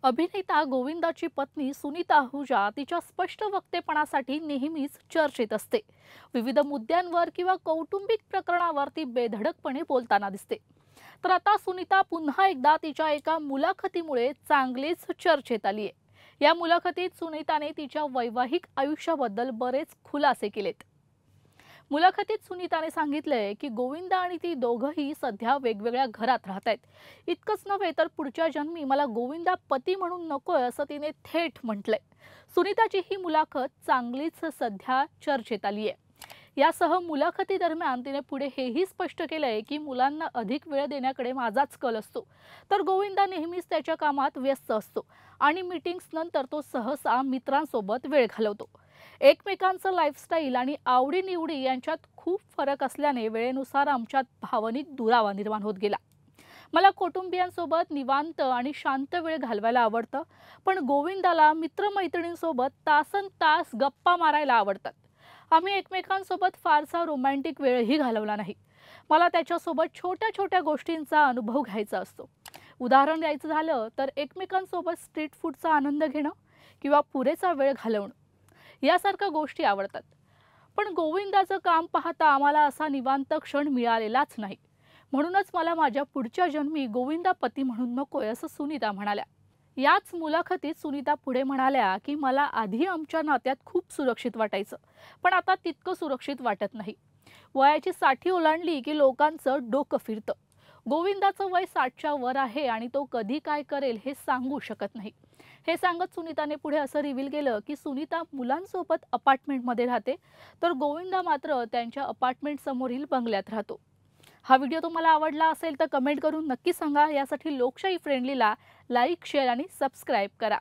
अभिनेता गोविंदाची पत्नी सुनीता आहुजा तिच्या स्पष्ट वक्तेपणासाठी नेहमीच चर्चेत असते। विविध मुद्द्यांवर किंवा कौटुंबिक प्रकरणावर ती बेधडकपणे बोलताना दिसते। तर आता सुनीता पुन्हा एकदा तिच्या एका मुलाखतीमुळे चांगलीच चर्चेत आली आहे। या मुलाखतीत सुनीताने तिच्या वैवाहिक आयुष्याबद्दल बरेच खुलासे केलेत। मुलाखतीत सुनीताने सांगितलंय की गोविंदा आणि ती दोघंही सध्या वेगवेगळ्या घरात राहत आहेत। इतकंच नव्हे तर पुढच्या जन्मी मला गोविंदा पती म्हणून नकोय असं तिने थेट म्हटलंय। सुनीताची ही मुलाखत चांगलीच सध्या चर्चेत आली आहे। यासह मुलाखती दरम्यान तिने पुढे हेही स्पष्ट केलंय की मुलांना अधिक वेळ देण्याकडे माझाच कल असतो, तर गोविंदा नेहमीच त्याच्या कामात व्यस्त असतो आणि मीटिंग्स नंतर तो सहसा मित्रांसोबत वेळ घालवतो। एकमेकांचं लाईफस्टाईल आणि आवडीनिवडी यांच्यात खूप फरक असल्याने वेळेनुसार आमच्यात भावनिक दुरावा निर्माण होत गेला। मला कुटुंबियांसोबत निवांत आणि शांत वेळ घालवायला आवडतं, पण गोविंदाला मित्रमैत्रिणींसोबत तासनतास गप्पा मारायला आवडतात। आम्ही एकमेकांसोबत फारसा रोमॅन्टिक वेळही घालवला नाही। मला त्याच्यासोबत छोट्या छोट्या गोष्टींचा अनुभव घ्यायचा असतो। उदाहरण द्यायचं झालं तर एकमेकांसोबत स्ट्रीट फूडचा आनंद घेणं किंवा पुरेसा वेळ घालवणं यासारख्या गोष्टी आवडतात। पण गोविंदाचं काम पाहता आम्हाला असा निवांत क्षण मिळालेलाच नाही। म्हणूनच मला माझ्या पुढच्या जन्मी गोविंदा पती म्हणून नकोय असं सुनीता म्हणाल्या। याच मुलाखतीत सुनीता पुढे म्हणाल्या की मला आधी आमच्या नात्यात खूप सुरक्षित वाटायचं, पण आता तितकं सुरक्षित वाटत नाही। वयाची 60 ओलांडली की लोकांचं डोकं फिरतं। गोविंदाचं वय 60च्या वर आहे आणि तो कधी काय करेल हे सांगू शकत नाही। हे सांगत सुनीताने पुढे असं रिव्हील केलं की सुनीता मुलांसोबत अपार्टमेंटमध्ये राहते, तर गोविंदा मात्र त्यांच्या अपार्टमेंट समोरील बंगल्यात राहतो। हा व्हिडिओ तुम्हाला आवडला असेल तर कमेंट करून नक्की सांगा। यासाठी लोकशाही फ्रेंडलीला लाईक, शेअर आणि सबस्क्राईब करा।